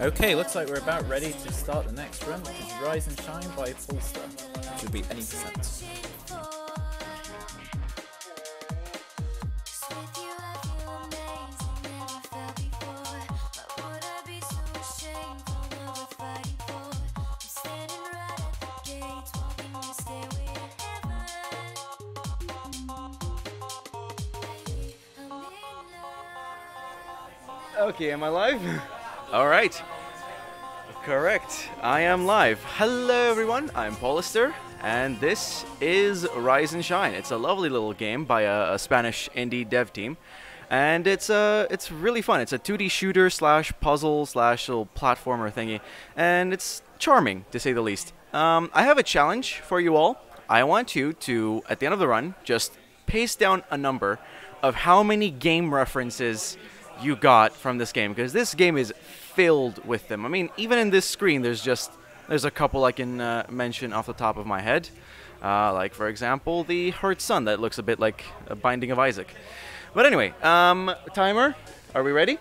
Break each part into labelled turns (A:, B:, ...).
A: Okay, looks like we're about ready to start the next run, which is Rise and Shine by Paulister, which would be any percent.
B: Okay, am I live? All right. Correct. I am live. Hello, everyone. I'm Paulister, and this is Rise and Shine. It's a lovely little game by a Spanish indie dev team, and it's really fun. It's a 2D shooter slash puzzle slash little platformer thingy, and it's charming to say the least. I have a challenge for you all. I want you to, at the end of the run, just paste down a number of how many game references you got from this game, because this game is filled with them. I mean, even in this screen, there's a couple I can mention off the top of my head. Like, for example, the Hurt Sun that looks a bit like a Binding of Isaac. But anyway, timer, are we ready?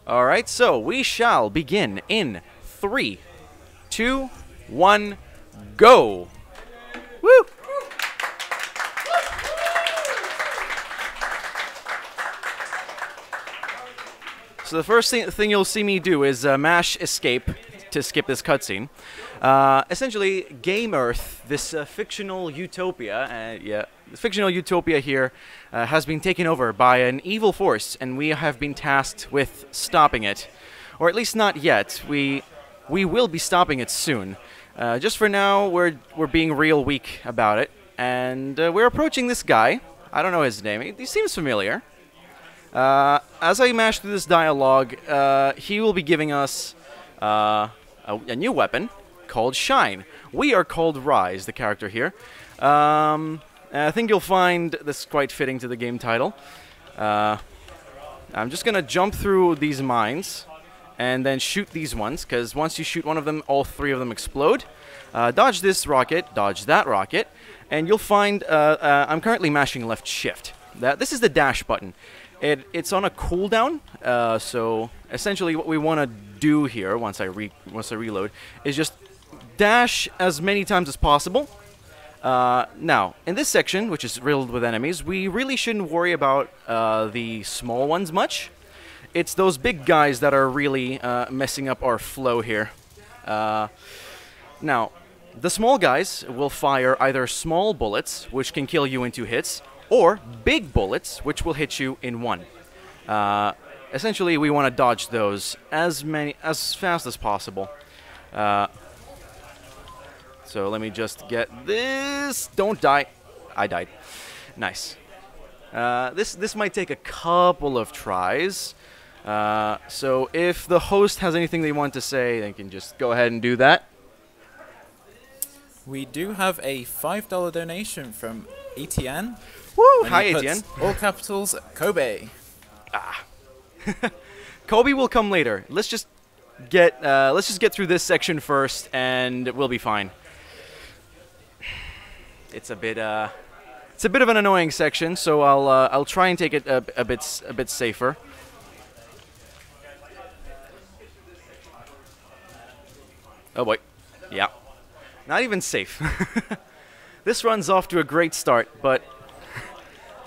B: All right, so we shall begin in 3, 2, 1, go! Woo! So the first thing you'll see me do is mash escape to skip this cutscene. Essentially, Game Earth, this fictional utopia, the fictional utopia here has been taken over by an evil force, and we have been tasked with stopping it. Or at least not yet. We will be stopping it soon. Just for now, we're being real weak about it, and we're approaching this guy. I don't know his name. He seems familiar. As I mash through this dialogue, he will be giving us a new weapon called Shine. We are called Rise, the character here. I think you'll find this quite fitting to the game title. I'm just going to jump through these mines and then shoot these ones, because once you shoot one of them, all three of them explode. Dodge this rocket, dodge that rocket, and you'll find I'm currently mashing left shift. This is the dash button. It's on a cooldown, so essentially what we want to do here, once I reload, is just dash as many times as possible. Now, in this section, which is riddled with enemies, we really shouldn't worry about the small ones much. It's those big guys that are really messing up our flow here. Now, the small guys will fire either small bullets, which can kill you in 2 hits, or big bullets, which will hit you in 1. Essentially, we want to dodge those as fast as possible. So let me just get this. Don't die. I died. Nice. This might take a couple of tries. So if the host has anything they want to say, they can just go ahead and do that.
A: We do have a $5 donation from Etienne.
B: Woo! Hi, Etienne.
A: All capitals, Kobe.
B: Ah. Kobe will come later. Let's just get through this section first, and we'll be fine. It's a bit of an annoying section, so I'll try and take it a bit safer. Oh boy, yeah, not even safe. This run's off to a great start, but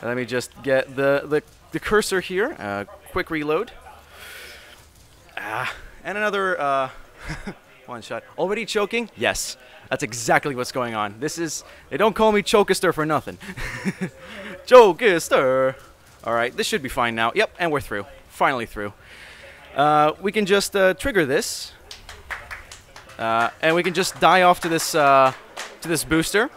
B: let me just get the cursor here. Quick reload. And another one shot. Already choking? Yes. That's exactly what's going on. They don't call me Chokister for nothing. Chokister! Alright, this should be fine now. Yep, and we're through. Finally through. We can just trigger this. And we can just die off to this booster.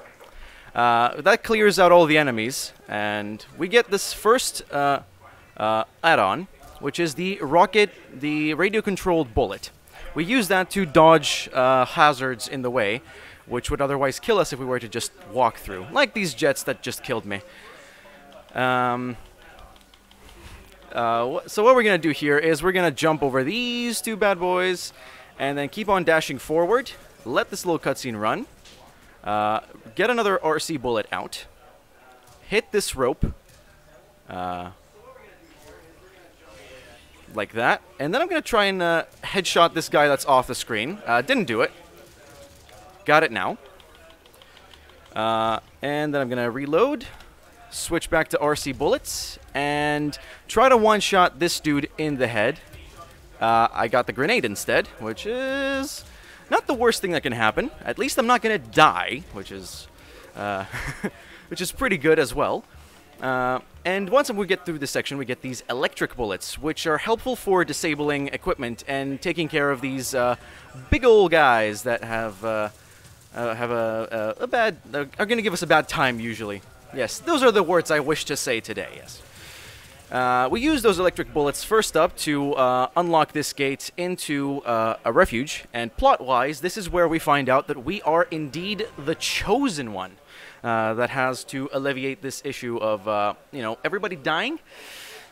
B: That clears out all the enemies, and we get this first add-on, which is the radio-controlled bullet. We use that to dodge hazards in the way, which would otherwise kill us if we were to just walk through, like these jets that just killed me. So what we're going to do here is we're going to jump over these 2 bad boys, and then keep on dashing forward, let this little cutscene run, get another RC bullet out, hit this rope, like that. And then I'm going to try and headshot this guy that's off the screen. Didn't do it. Got it now. And then I'm going to reload, switch back to RC bullets, and try to one-shot this dude in the head. I got the grenade instead, which is not the worst thing that can happen. At least I'm not going to die, which is which is pretty good as well. And once we get through this section, we get these electric bullets, which are helpful for disabling equipment and taking care of these big old guys that have a bad, are going to give us a bad time usually. Yes, those are the words I wish to say today, yes. We use those electric bullets first up to unlock this gate into a refuge, and plot-wise, this is where we find out that we are indeed the chosen one that has to alleviate this issue of, you know, everybody dying.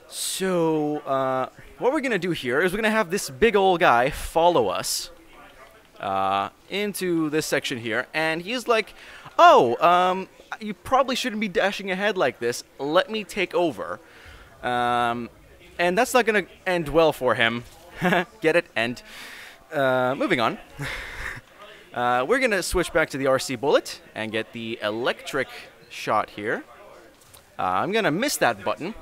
B: So, what we're going to do here is we're going to have this big old guy follow us into this section here, and he's like, oh, you probably shouldn't be dashing ahead like this. Let me take over. And that's not going to end well for him. Get it? End. Moving on. We're going to switch back to the RC bullet and get the electric shot here. I'm going to miss that button.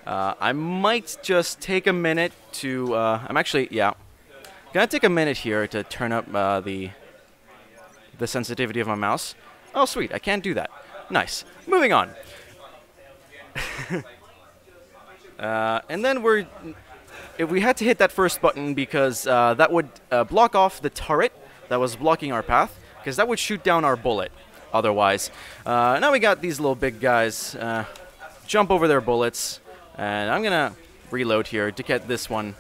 B: I might just take a minute to... I'm actually, yeah. Going to take a minute here to turn up the sensitivity of my mouse. Oh, sweet. I can't do that. Nice. Moving on. And then we had to hit that first button because that would block off the turret that was blocking our path, because that would shoot down our bullet otherwise. Now we got these little big guys jump over their bullets, and I'm gonna reload here to get this one.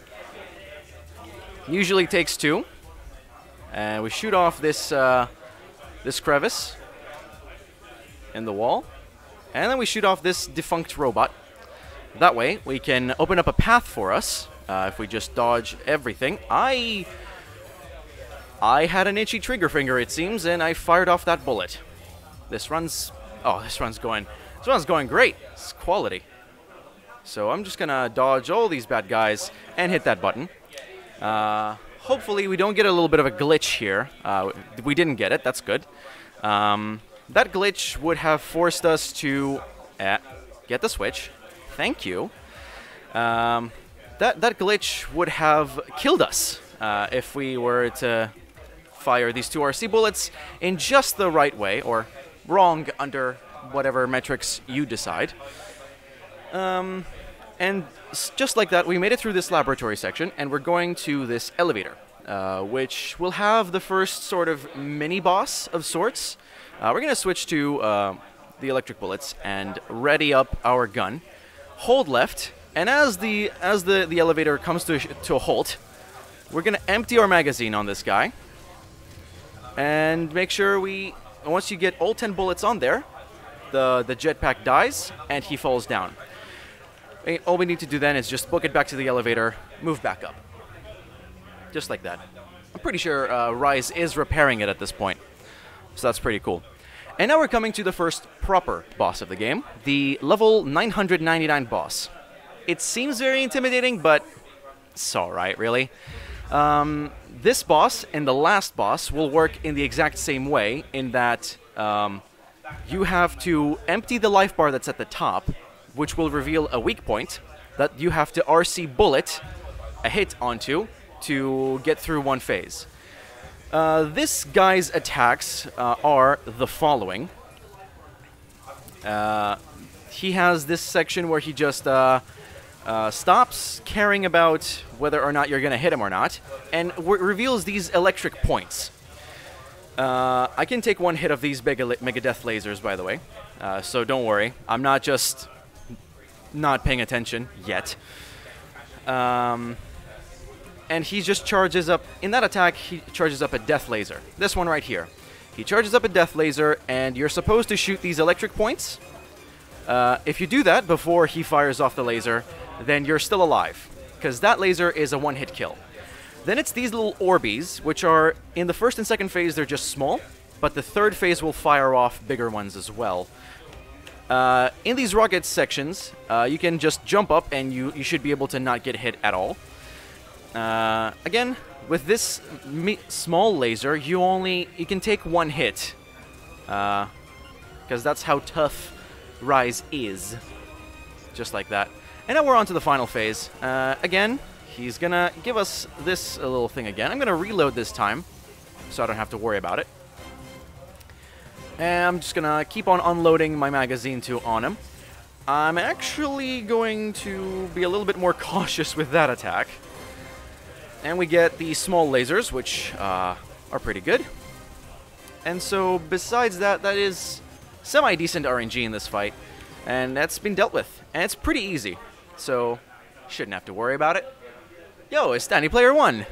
B: Usually takes 2, and we shoot off this this crevice in the wall, and then we shoot off this defunct robot. That way, we can open up a path for us if we just dodge everything. I had an itchy trigger finger, it seems, and I fired off that bullet. This runs going great. It's quality. So I'm just gonna dodge all these bad guys and hit that button. Hopefully, we don't get a little bit of a glitch here. We didn't get it. That's good. That glitch would have forced us to get the switch. Thank you. That glitch would have killed us if we were to fire these 2 RC bullets in just the right way, or wrong under whatever metrics you decide. And just like that, we made it through this laboratory section, and we're going to this elevator, which will have the first sort of mini-boss of sorts. We're going to switch to the electric bullets and ready up our gun. Hold left, and as the elevator comes to a halt, we're going to empty our magazine on this guy, and make sure once you get all 10 bullets on there, the jetpack dies, and he falls down. All we need to do then is just book it back to the elevator, move back up. Just like that. I'm pretty sure Rise is repairing it at this point, so that's pretty cool. And now we're coming to the first proper boss of the game, the level 999 boss. It seems very intimidating, but it's alright, really. This boss and the last boss will work in the exact same way, in that you have to empty the life bar that's at the top, which will reveal a weak point that you have to RC bullet a hit onto to get through one phase. This guy's attacks are the following. He has this section where he just stops caring about whether or not you're going to hit him or not, and reveals these electric points. I can take one hit of these Mega Death lasers, by the way, so don't worry. I'm not just not paying attention yet. And he just charges up, in that attack, he charges up a death laser. This one right here. He charges up a death laser, and you're supposed to shoot these electric points. If you do that before he fires off the laser, then you're still alive, because that laser is a one-hit kill. Then it's these little Orbeez, which are, in the first and second phase, they're just small, but the third phase will fire off bigger ones as well. In these rocket sections, you can just jump up and you should be able to not get hit at all. Again, with this small laser, you can take one hit. Because that's how tough Rise is. Just like that. And now we're on to the final phase. Again, he's gonna give us this little thing again. I'm gonna reload this time, so I don't have to worry about it. And I'm just gonna keep on unloading my magazine on him. I'm actually going to be a little bit more cautious with that attack. And we get the small lasers, which are pretty good. And so, besides that, that is semi-decent RNG in this fight. And that's been dealt with. And it's pretty easy. So, shouldn't have to worry about it. Yo, it's Danny Player 1.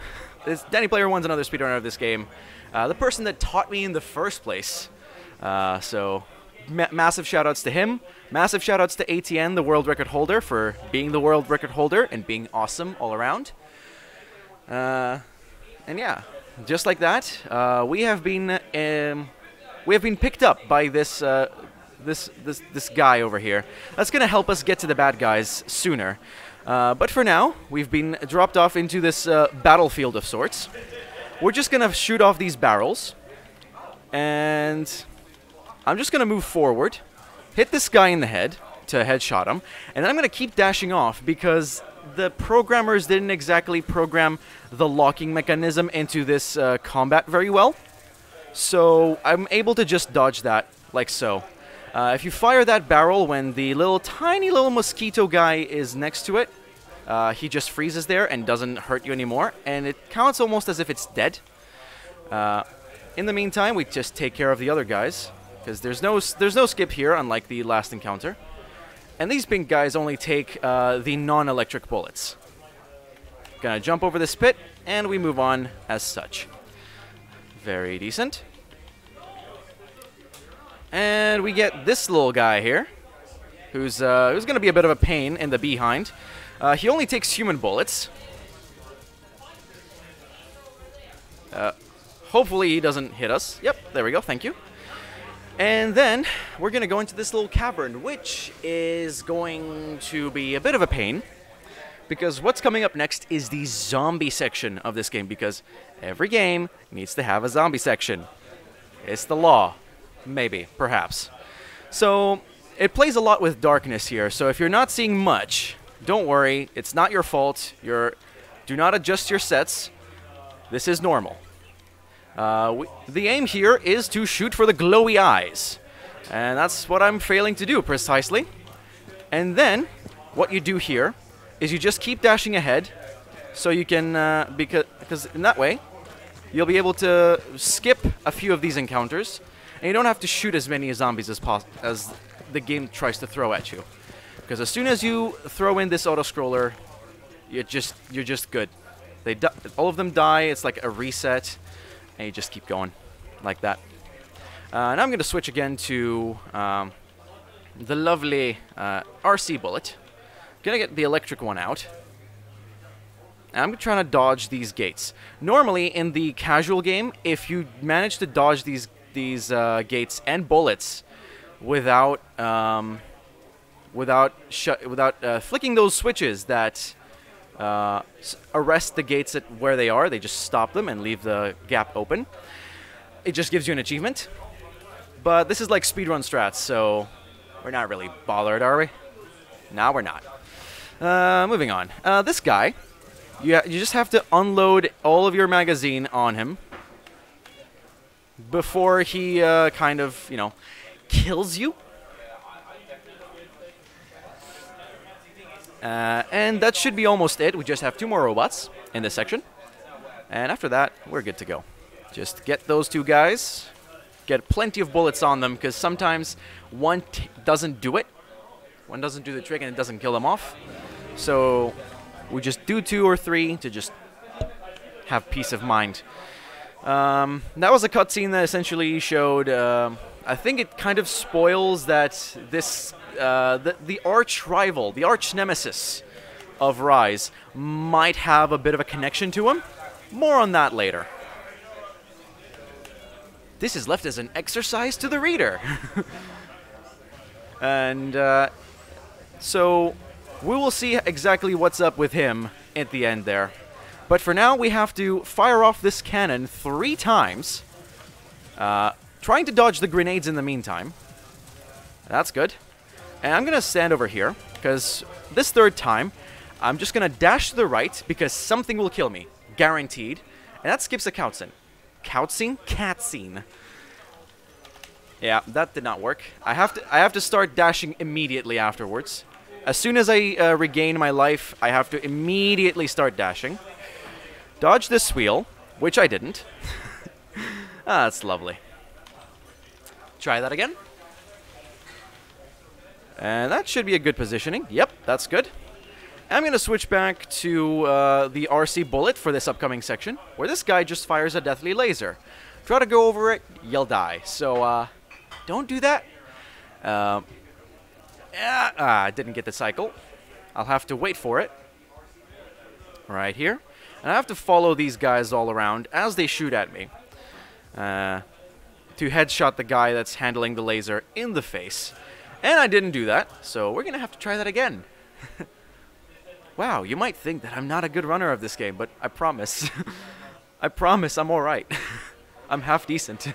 B: Danny Player 1's another speedrunner of this game. The person that taught me in the first place. So, massive shoutouts to him. Massive shoutouts to ATN, the world record holder, for being the world record holder and being awesome all around. And yeah, just like that, we have been picked up by this this guy over here. That's gonna help us get to the bad guys sooner. But for now, we've been dropped off into this battlefield of sorts. We're just gonna shoot off these barrels, and I'm just gonna move forward, hit this guy in the head to headshot him, and then I'm gonna keep dashing off because the programmers didn't exactly program the locking mechanism into this combat very well. So I'm able to just dodge that, like so. If you fire that barrel when the tiny little mosquito guy is next to it, he just freezes there and doesn't hurt you anymore, and it counts almost as if it's dead. In the meantime, we just take care of the other guys, because there's no skip here, unlike the last encounter. And these pink guys only take the non-electric bullets. Gonna jump over this pit, and we move on as such. Very decent. And we get this little guy here, who's gonna be a bit of a pain in the behind. He only takes human bullets. Hopefully he doesn't hit us. Yep, there we go, thank you. And then we're gonna go into this little cavern, which is going to be a bit of a pain, because what's coming up next is the zombie section of this game, because every game needs to have a zombie section. It's the law. Maybe, perhaps. So, it plays a lot with darkness here, so if you're not seeing much, don't worry, it's not your fault. Do not adjust your sets. This is normal. The aim here is to shoot for the glowy eyes, and that's what I'm failing to do, precisely. And then, what you do here is you just keep dashing ahead, so you can, because in that way, you'll be able to skip a few of these encounters, and you don't have to shoot as many zombies as the game tries to throw at you. Because as soon as you throw in this autoscroller, you're just good. All of them die. It's like a reset, and you just keep going like that. Now I'm going to switch again to the lovely RC bullet. Gonna get the electric one out. And I'm trying to dodge these gates. Normally, in the casual game, if you manage to dodge these gates and bullets without flicking those switches that arrest the gates at where they are, they just stop them and leave the gap open. It just gives you an achievement. But this is like speedrun strats, so we're not really bothered, are we? No, we're not. Moving on. This guy, you just have to unload all of your magazine on him before he kind of, kills you. And that should be almost it. We just have 2 more robots in this section. And after that, we're good to go. Just get those 2 guys. Get plenty of bullets on them, because sometimes one doesn't do it. One doesn't do the trick and it doesn't kill them off. So we just do 2 or 3 to just have peace of mind. That was a cutscene that essentially showed... I think it kind of spoils that this... the arch rival, the arch nemesis of Rise might have a bit of a connection to him. More on that later. This is left as an exercise to the reader. And so we will see exactly what's up with him at the end there. But for now, we have to fire off this cannon 3 times. Trying to dodge the grenades in the meantime. That's good. And I'm going to stand over here, because this 3rd time, I'm just going to dash to the right, because something will kill me. Guaranteed. And that skips a cutscene. Cutscene. Yeah, that did not work. I have to start dashing immediately afterwards. As soon as I regain my life, I have to immediately start dashing. Dodge this wheel, which I didn't. Ah, that's lovely. Try that again. And that should be a good positioning. Yep, that's good. I'm going to switch back to the RC bullet for this upcoming section, where this guy just fires a deathly laser. Try to go over it, you'll die. So, don't do that. I didn't get the cycle. I'll have to wait for it. Right here. And I have to follow these guys all around as they shoot at me. To headshot the guy that's handling the laser in the face. And I didn't do that, so we're going to have to try that again. Wow, you might think that I'm not a good runner of this game, but I promise. I promise I'm alright. I'm half decent.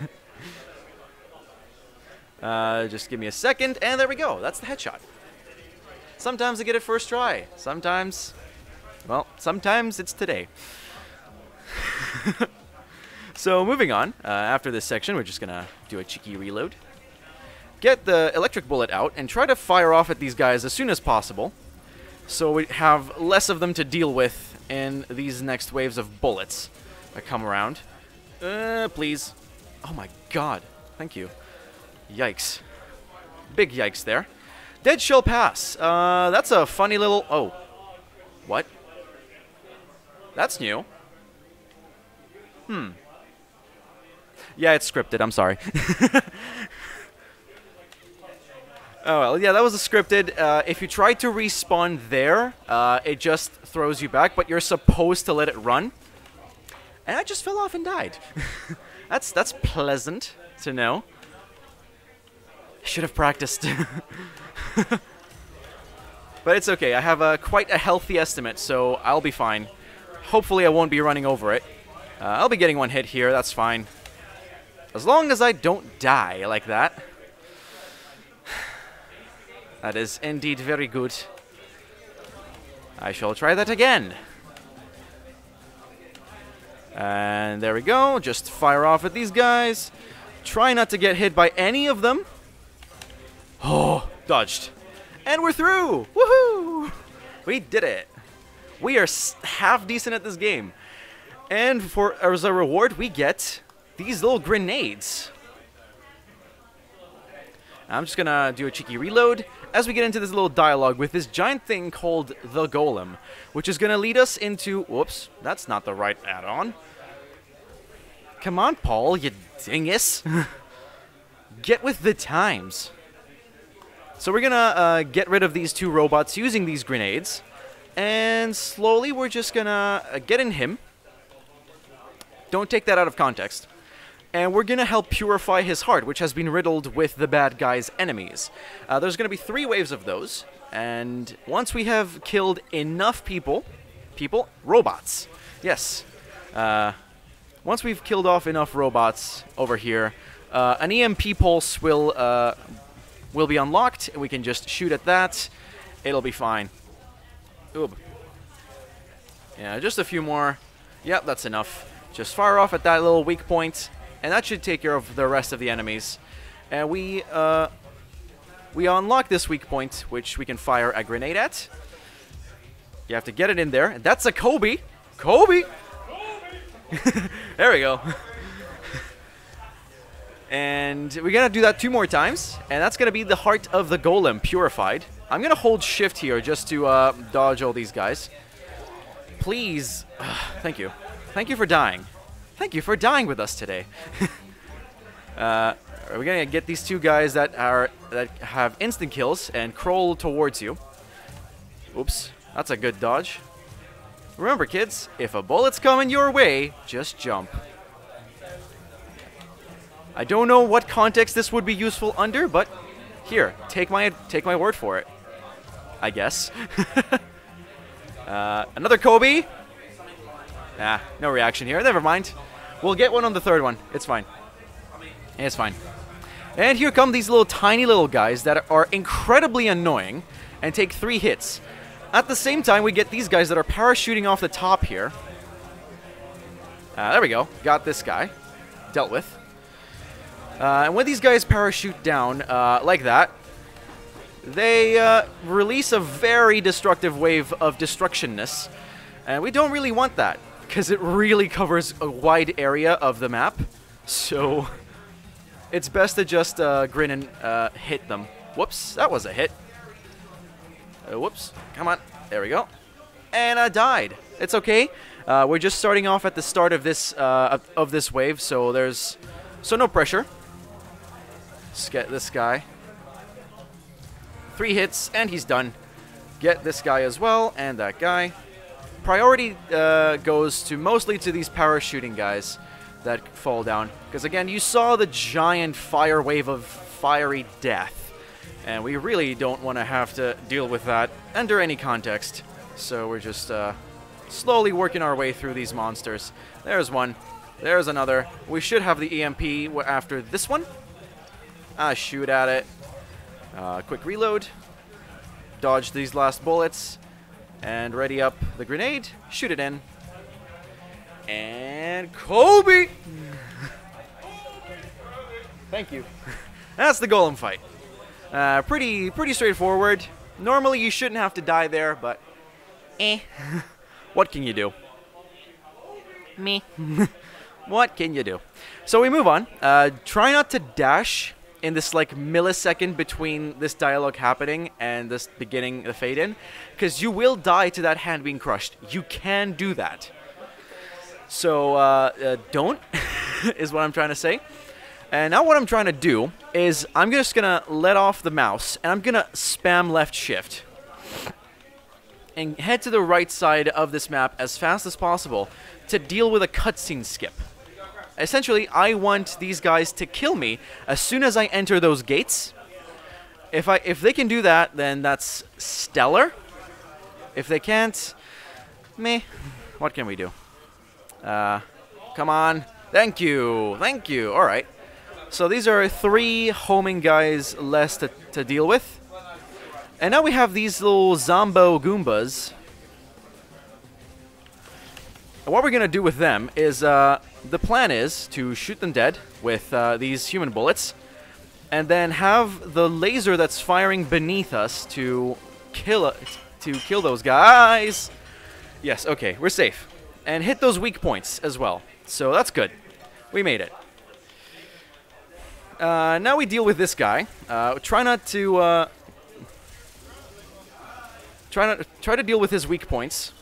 B: Just give me a second, and there we go. That's the headshot. Sometimes I get it first try. Sometimes, well, sometimes it's today. So moving on, after this section, we're just going to do a cheeky reload. Get the electric bullet out and try to fire off at these guys as soon as possible, so we have less of them to deal with in these next waves of bullets that come around. Please. Oh my god. Thank you. Yikes. Big yikes there. Dead shall pass. That's a funny little... Oh. What? That's new. Yeah, it's scripted. I'm sorry. Oh, well, yeah, that was a scripted. If you try to respawn there, it just throws you back, but you're supposed to let it run. And I just fell off and died. That's pleasant to know. I should have practiced. But it's okay. I have quite a healthy estimate, so I'll be fine. Hopefully I won't be running over it. I'll be getting one hit here. That's fine. As long as I don't die like that. That is indeed very good. I shall try that again. And there we go. Just fire off at these guys. Try not to get hit by any of them. Oh, dodged. And we're through! Woohoo! We did it. We are half decent at this game. And as a reward, we get these little grenades. I'm just gonna do a cheeky reload as we get into this little dialogue with this giant thing called the Golem, which is gonna lead us into... Whoops, that's not the right add-on. Come on, Paul, you dingus. Get with the times. So we're gonna get rid of these 2 robots using these grenades, and slowly we're just gonna get in him. Don't take that out of context. And we're going to help purify his heart, which has been riddled with the bad guy's enemies. There's going to be 3 waves of those. And once we have killed enough robots. Yes. Once we've killed off enough robots over here, an EMP pulse will be unlocked. And we can just shoot at that. It'll be fine. Oob. Yeah, just a few more. Yep, that's enough. Just fire off at that little weak point. And that should take care of the rest of the enemies. And we unlock this weak point, which we can fire a grenade at. You have to get it in there. And that's a Kobe. Kobe! There we go. And we're going to do that 2 more times. And that's going to be the heart of the Golem purified. I'm going to hold shift here just to dodge all these guys. Please. Thank you. Thank you for dying. Thank you for dying with us today. We're gonna get these 2 guys that have instant kills and crawl towards you. Oops, that's a good dodge. Remember, kids, if a bullet's coming your way, just jump. I don't know what context this would be useful under, but Here, take my word for it, I guess. Another Kobe. Ah, no reaction here. Never mind. We'll get one on the third one. It's fine. It's fine. And here come these little tiny little guys that are incredibly annoying and take 3 hits. At the same time, we get these guys that are parachuting off the top here. There we go. Got this guy. Dealt with. And when these guys parachute down like that, they release a very destructive wave of destructionness. And we don't really want that, because it really covers a wide area of the map. So it's best to just grin and hit them. Whoops, that was a hit. Whoops, come on. There we go. And I died. It's okay. We're just starting off at the start of this wave, so there's no pressure. Let's get this guy. 3 hits, and he's done. Get this guy as well, and that guy. Priority goes mostly to these parachuting guys that fall down. Because again, you saw the giant fire wave of fiery death. And we really don't want to have to deal with that under any context. So we're just slowly working our way through these monsters. There's one. There's another. We should have the EMP after this one. Shoot at it. Quick reload. Dodge these last bullets. And ready up the grenade. Shoot it in. And Kobe! Thank you. That's the Golem fight. Pretty straightforward. Normally you shouldn't have to die there, but what can you do? Me. What can you do? So we move on. Try not to dash in this like millisecond between this dialogue happening and this beginning the fade in, because you will die to that hand being crushed. You can do that. So don't is what I'm trying to say. And now what I'm trying to do is I'm just gonna let off the mouse and I'm gonna spam left shift and head to the right side of this map as fast as possible to deal with a cutscene skip. Essentially, I want these guys to kill me as soon as I enter those gates. If they can do that, then that's stellar. If they can't, meh. What can we do? Come on. Thank you. Thank you. All right. So these are 3 homing guys less to deal with. And now we have these little Zombo Goombas. And what we're going to do with them is, the plan is to shoot them dead with these human bullets, and then have the laser that's firing beneath us to kill those guys. Yes, okay, we're safe. And hit those weak points as well. So that's good. We made it. Now we deal with this guy. Try to deal with his weak points.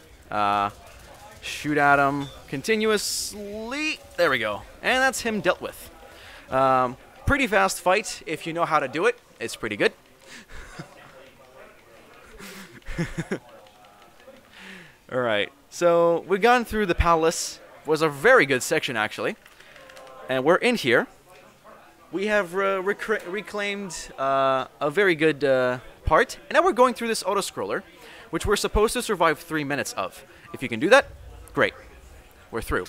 B: Shoot at him continuously. There we go. And that's him dealt with. Pretty fast fight if you know how to do it. It's pretty good. Alright, so we've gone through the palace. Was a very good section actually. And we're in here. We have reclaimed a very good part. And now we're going through this autoscroller, which we're supposed to survive 3 minutes of. If you can do that, great. We're through.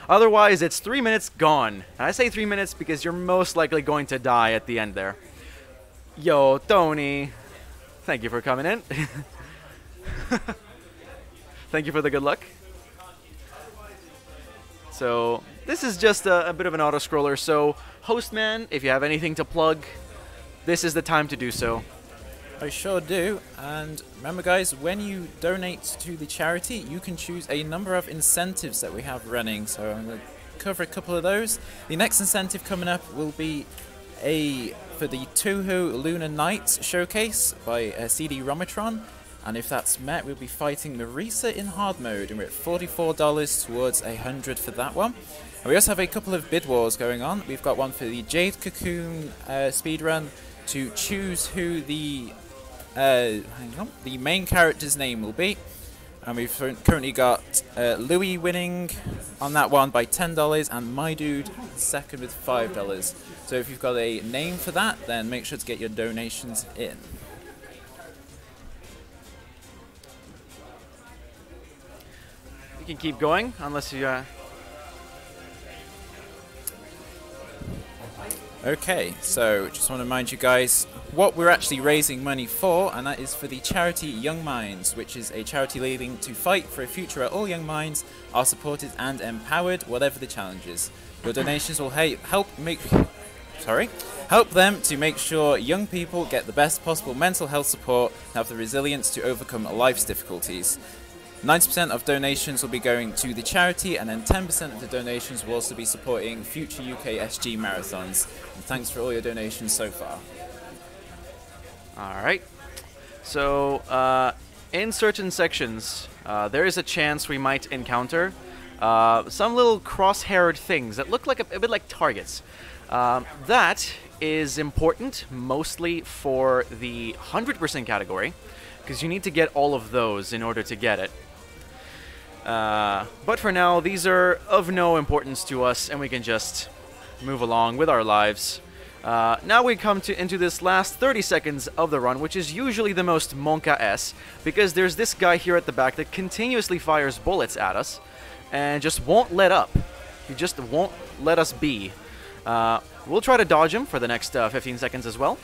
B: Otherwise, it's 3 minutes gone. And I say 3 minutes because you're most likely going to die at the end there. Yo, Tony. Thank you for coming in. Thank you for the good luck. So, this is just a bit of an autoscroller. So, Hostman, if you have anything to plug, this is the time to do so.
A: I sure do, and remember guys, when you donate to the charity, you can choose a number of incentives that we have running, so I'm going to cover a couple of those. The next incentive coming up will be for the Touhou Lunar Nights showcase by CD Romatron, and if that's met, we'll be fighting Marisa in hard mode, and we're at $44 towards 100 for that one. And we also have a couple of bid wars going on. We've got one for the Jade Cocoon speedrun to choose who the main character's name will be. And we've currently got Louis winning on that one by $10, and my dude second with $5. So if you've got a name for that, then make sure to get your donations in.
B: You can keep going unless you.
A: Okay, so just want to remind you guys what we're actually raising money for, and that is for the charity YoungMinds, which is a charity leading to fight for a future where all young minds are supported and empowered, whatever the challenges. Your donations will help them to make sure young people get the best possible mental health support and have the resilience to overcome life's difficulties. 90% of donations will be going to the charity, and then 10% of the donations will also be supporting future UKSG marathons. And thanks for all your donations so far.
B: Alright. So, in certain sections, there is a chance we might encounter some little cross-haired things that look like a bit like targets. That is important mostly for the 100% category, because you need to get all of those in order to get it. But for now, these are of no importance to us, and we can just move along with our lives. Now we come into this last 30 seconds of the run, which is usually the most Monka-S, because there's this guy here at the back that continuously fires bullets at us, and just won't let up. He just won't let us be. We'll try to dodge him for the next 15 seconds as well.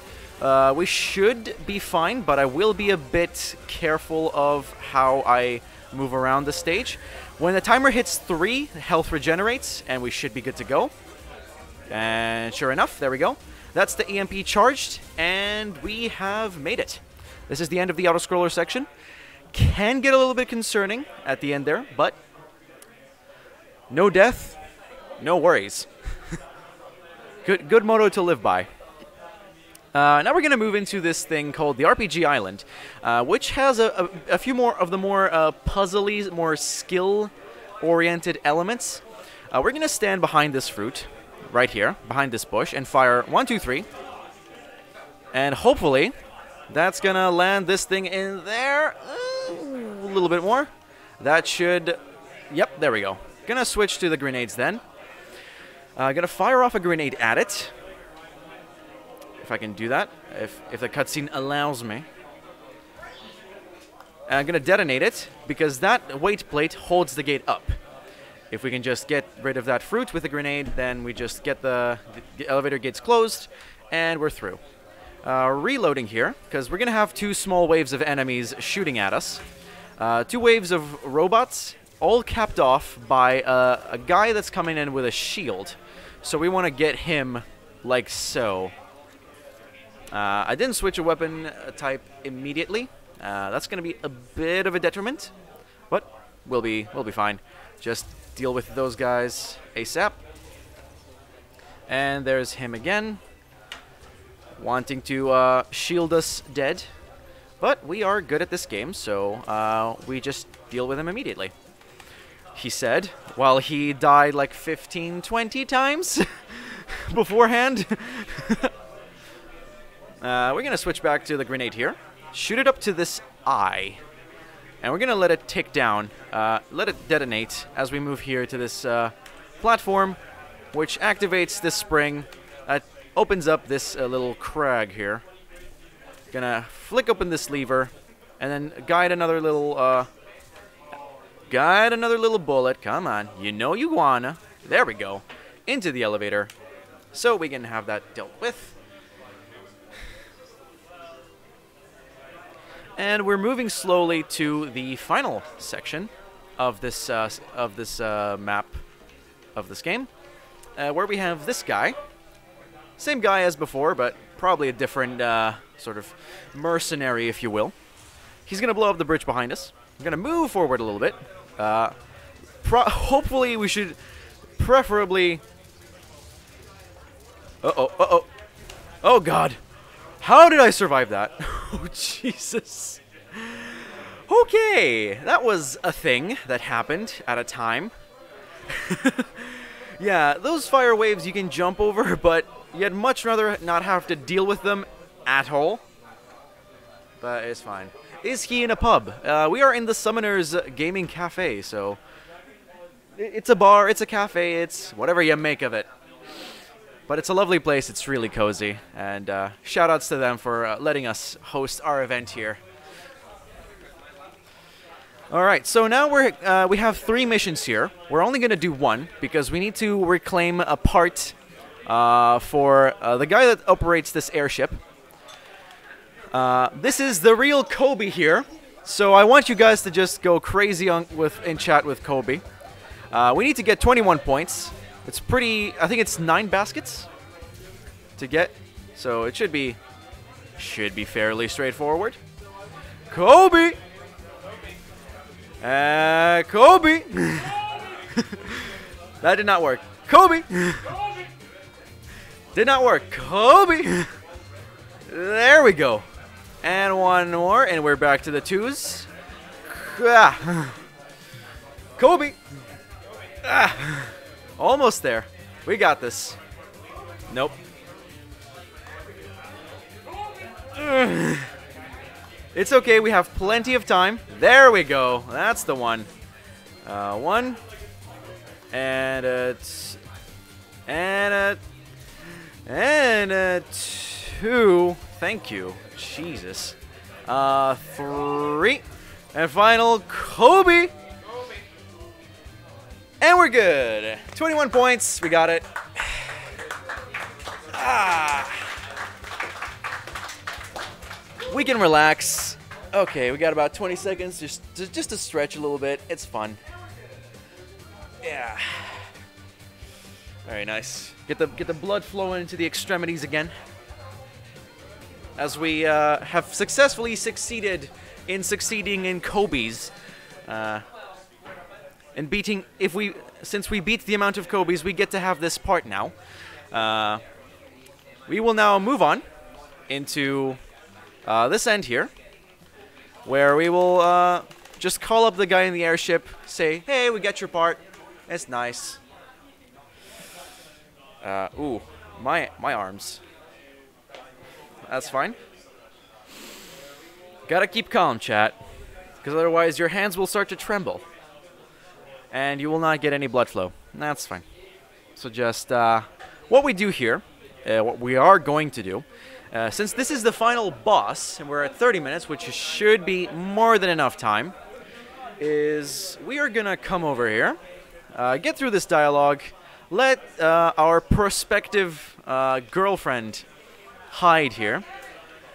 B: We should be fine, but I will be a bit careful of how I move around the stage. When the timer hits 3, health regenerates, and we should be good to go. And sure enough, there we go. That's the EMP charged, and we have made it. This is the end of the Autoscroller section. Can get a little bit concerning at the end there, but no death, no worries. Good motto to live by. Now we're going to move into this thing called the RPG Island, which has a few more of the more puzzly, more skill-oriented elements. We're going to stand behind this fruit, right here, behind this bush, and fire 1, 2, 3. And hopefully, that's going to land this thing in there. A little bit more. That should... Yep, there we go. Going to switch to the grenades then. Going to fire off a grenade at it. If I can do that, if the cutscene allows me. And I'm going to detonate it, because that weight plate holds the gate up. If we can just get rid of that fruit with the grenade, then we just get the elevator gates closed, and we're through. Reloading here, because we're going to have 2 small waves of enemies shooting at us. 2 waves of robots, all capped off by a guy that's coming in with a shield. So we want to get him like so. I didn't switch a weapon type immediately. That's going to be a bit of a detriment, but we'll be fine. Just deal with those guys ASAP. And there's him again, wanting to shield us dead. But we are good at this game, so we just deal with him immediately. He said, while he died like 15, 20 times beforehand. We're going to switch back to the grenade here. Shoot it up to this eye. And we're going to let it tick down. Let it detonate as we move here to this platform, which activates this spring. Opens up this little crag here. Gonna flick open this lever, and then guide another little bullet. Come on, you know you wanna. There we go. Into the elevator, so we can have that dealt with. And we're moving slowly to the final section of this map of this game, where we have this guy. Same guy as before, but probably a different sort of mercenary, if you will. He's going to blow up the bridge behind us. I'm going to move forward a little bit. Hopefully we should preferably... Uh-oh. Oh, God. How did I survive that? Oh, Jesus. Okay, that was a thing that happened at a time. Yeah, those fire waves you can jump over, but you'd much rather not have to deal with them at all. But it's fine. is he in a pub? We are in the Summoners Gaming Cafe, so it's a bar, it's a cafe, it's whatever you make of it. But it's a lovely place, it's really cozy, and shout-outs to them for letting us host our event here. Alright, so now we have 3 missions here. We're only going to do 1, because we need to reclaim a part for the guy that operates this airship. This is the real Kobe here, so I want you guys to just go crazy in chat with Kobe. We need to get 21 points. It's pretty, I think it's 9 baskets to get, so it should be fairly straightforward. Kobe! Kobe! That did not work. Kobe! Did not work. Kobe! There we go. And one more, and we're back to the 2s. Kobe! Almost there. We got this. Nope. It's okay, we have plenty of time. There we go. That's the one. 1. And a 2. Thank you. Jesus. 3. And final, Kobe! And we're good. 21 points. We got it. We can relax. Okay, we got about 20 seconds just to stretch a little bit. It's fun. Yeah. Very nice. Get the blood flowing into the extremities again. As we have successfully succeeded in Kobe's. And beating, since we beat the amount of Kobe's, we get to have this part now. We will now move on into this end here, where we will just call up the guy in the airship, say, hey, we get your part. It's nice. Ooh, my arms. That's fine. Gotta keep calm, chat, because otherwise your hands will start to tremble. And you will not get any blood flow. That's fine. So just what we do here, what we are going to do, since this is the final boss, and we're at 30 minutes, which should be more than enough time, is we are going to come over here, get through this dialogue, let our prospective girlfriend hide here.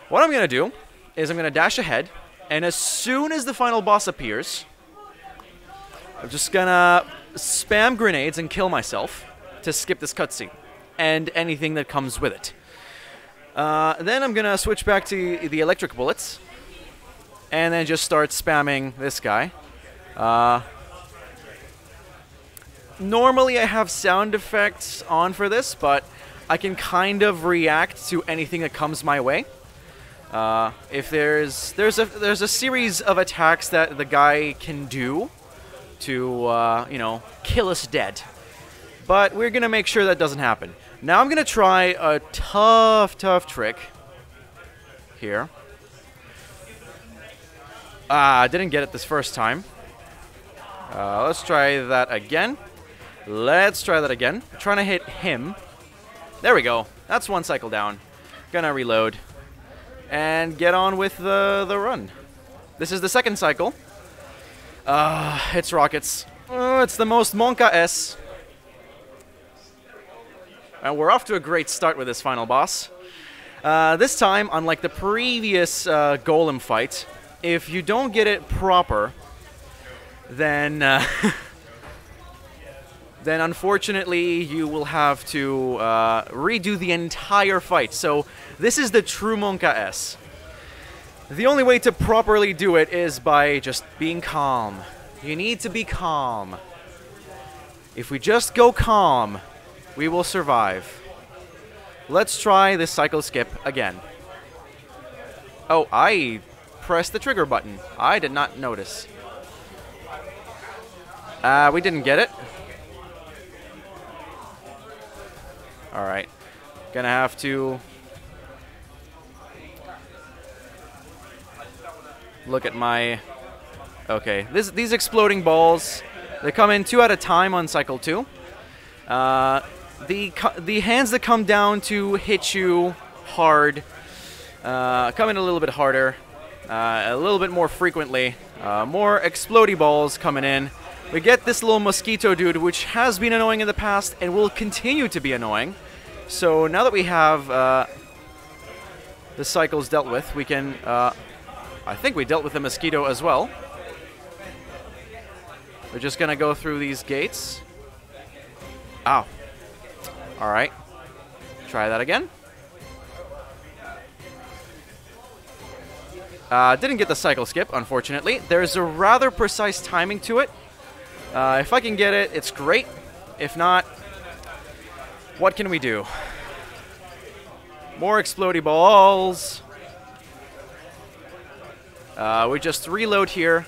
B: What I'm going to do is I'm going to dash ahead, and as soon as the final boss appears, I'm just gonna spam grenades and kill myself to skip this cutscene and anything that comes with it. Then I'm gonna switch back to the electric bullets and then just start spamming this guy. Normally I have sound effects on for this, but I can kind of react to anything that comes my way. If there's a series of attacks that the guy can do to, you know, kill us dead. But we're going to make sure that doesn't happen. Now I'm going to try a tough trick here. I didn't get it this first time. Let's try that again. Let's try that again. I'm trying to hit him. There we go. That's one cycle down. Gonna reload. And get on with the run. This is the second cycle. It's rockets. It's the most Monka S. And we're off to a great start with this final boss. This time, unlike the previous Golem fight, if you don't get it proper, then then unfortunately you will have to redo the entire fight. So this is the true Monka S. The only way to properly do it is by just being calm. You need to be calm. If we just go calm, we will survive. Let's try this cycle skip again. Oh, I pressed the trigger button. I did not notice. We didn't get it. Alright. Gonna have to... look at my... Okay, these exploding balls, they come in 2 at a time on cycle 2. The hands that come down to hit you hard come in a little bit harder, a little bit more frequently. More explodey balls coming in. We get this little mosquito dude, which has been annoying in the past and will continue to be annoying. So now that we have the cycles dealt with, we can... I think we dealt with the mosquito as well. We're just going to go through these gates. Ow. All right. Try that again. Didn't get the cycle skip, unfortunately. There's a rather precise timing to it. If I can get it, it's great. If not, what can we do? More explodey balls. We just reload here,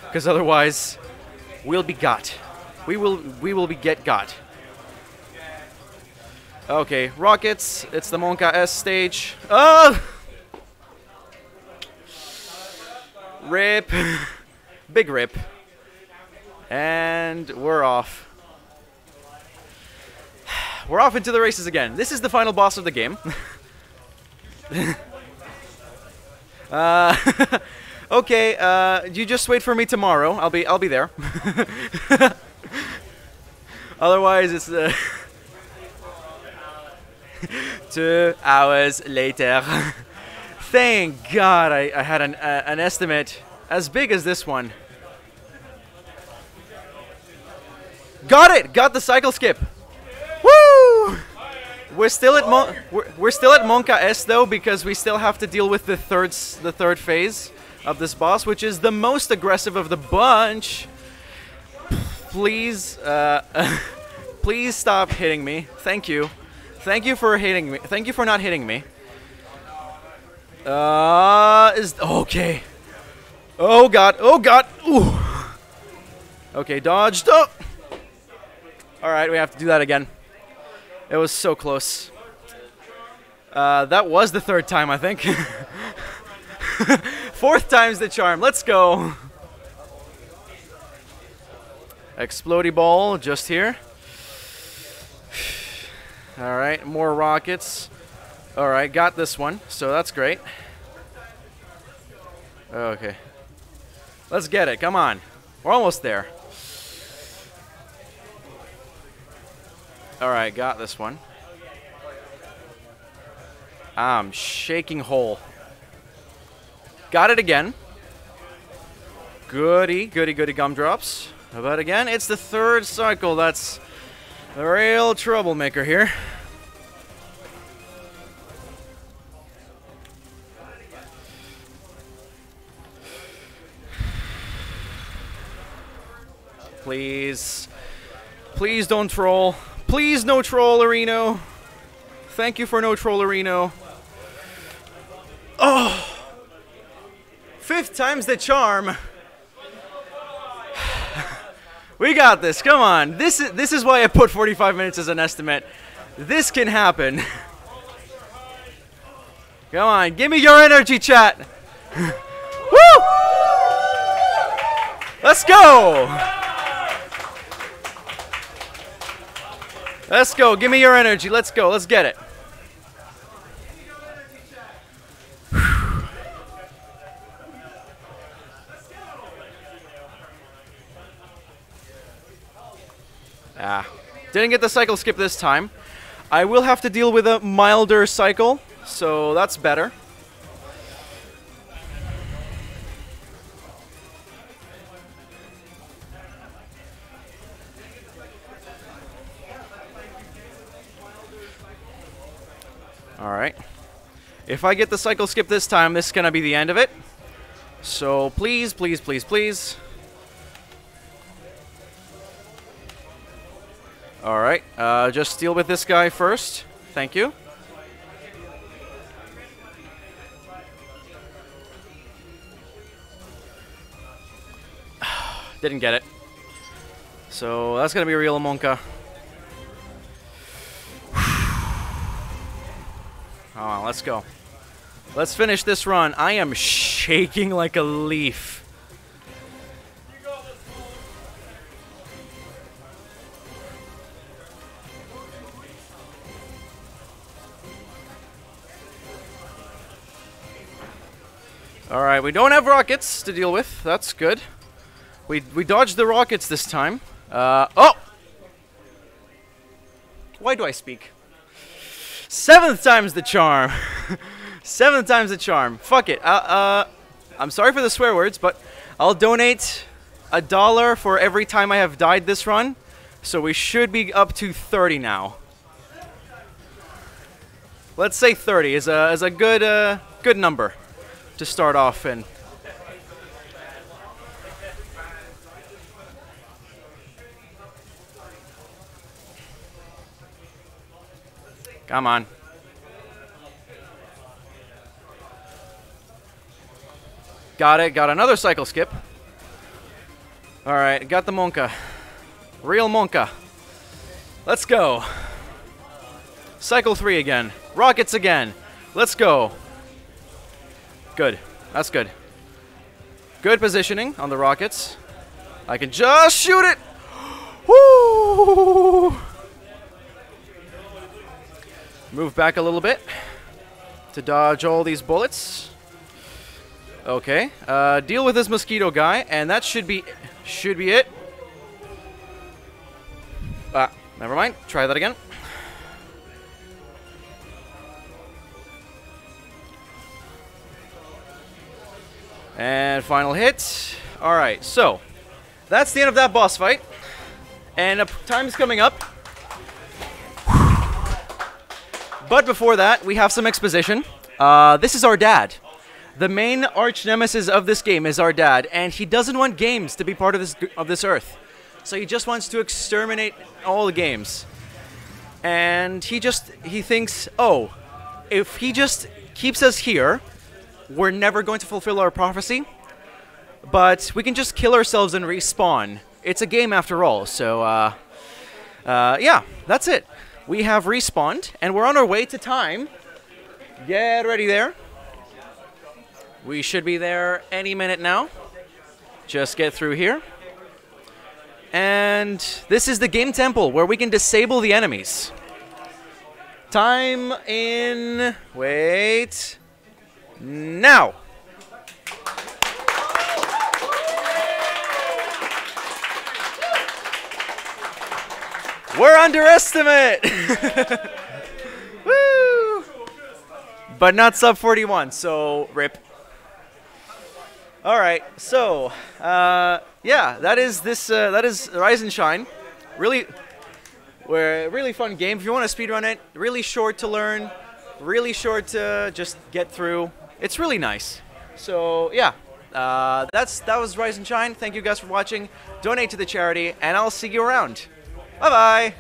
B: because otherwise we'll be got. We will be got. Okay, rockets. It's the Monka S stage. Oh! Rip. Big rip. And we're off. We're off into the races again. This is the final boss of the game. Okay, you just wait for me tomorrow. I'll be there. Otherwise, it's 2 hours later. Thank God I had an estimate as big as this one. Got it! Got the cycle skip. Woo! We're still at Monka S though, because we still have to deal with the third phase of this boss, which is the most aggressive of the bunch. Please, please stop hitting me. Thank you. Thank you for hitting me. Thank you for not hitting me. Okay. Oh God. Oh God. Ooh. Okay, dodged. Oh. All right, we have to do that again. It was so close. That was the 3rd time, I think. 4th time's the charm. Let's go. Explodey ball just here. All right, more rockets. All right, got this one, so that's great. Okay. Let's get it. Come on. We're almost there. All right, got this one. I'm shaking whole. Got it again. Goody, goody, goody gumdrops. But again, it's the 3rd cycle. That's the real troublemaker here. Please. Please don't troll. Please no trollerino. Thank you for no trollerino. Oh! 5th time's the charm. We got this. Come on. This is why I put 45 minutes as an estimate. This can happen. Come on. Give me your energy, chat. Woo! Let's go. Let's go. Give me your energy. Let's go. Let's get it. Didn't get the cycle skip this time. I will have to deal with a milder cycle, so that's better. Alright. If I get the cycle skip this time, this is going to be the end of it. So please, please, please, please. Alright, just deal with this guy first. Thank you. Didn't get it. So that's going to be a real Monka. Come on, let's go. Let's finish this run. I am shaking like a leaf. All right, we don't have rockets to deal with. That's good. We dodged the rockets this time. Oh! Why do I speak? 7th time's the charm. 7th time's the charm. Fuck it. I'm sorry for the swear words, but I'll donate $1 for every time I have died this run. So we should be up to 30 now. Let's say 30 is a good number to start off in. Come on. Got it. Got another cycle skip. All right, got the Monka. Real Monka. Let's go. Cycle 3 again. Rockets again. Let's go. Good. That's good. Good positioning on the rockets. I can just shoot it. Woo! Move back a little bit to dodge all these bullets. Okay. Deal with this mosquito guy, and that should be it. Never mind. Try that again. And final hit. Alright, so that's the end of that boss fight. And time's coming up. But before that, we have some exposition. This is our dad. The main arch nemesis of this game is our dad, and he doesn't want games to be part of this Earth. So he just wants to exterminate all the games. And he thinks, oh, if he just keeps us here, we're never going to fulfill our prophecy. But we can just kill ourselves and respawn. It's a game after all, so yeah, that's it. We have respawned, and we're on our way to time. Get ready there. We should be there any minute now. Just get through here. And this is the game temple where we can disable the enemies. Time in... Wait. Now. We're underestimate! Woo! But not sub 41, so rip. Alright, so, yeah, that is Rise and Shine. Really fun game. If you want to speedrun it, really short to learn, really short to just get through. It's really nice. So, yeah, that was Rise and Shine. Thank you guys for watching. Donate to the charity, and I'll see you around. Bye-bye!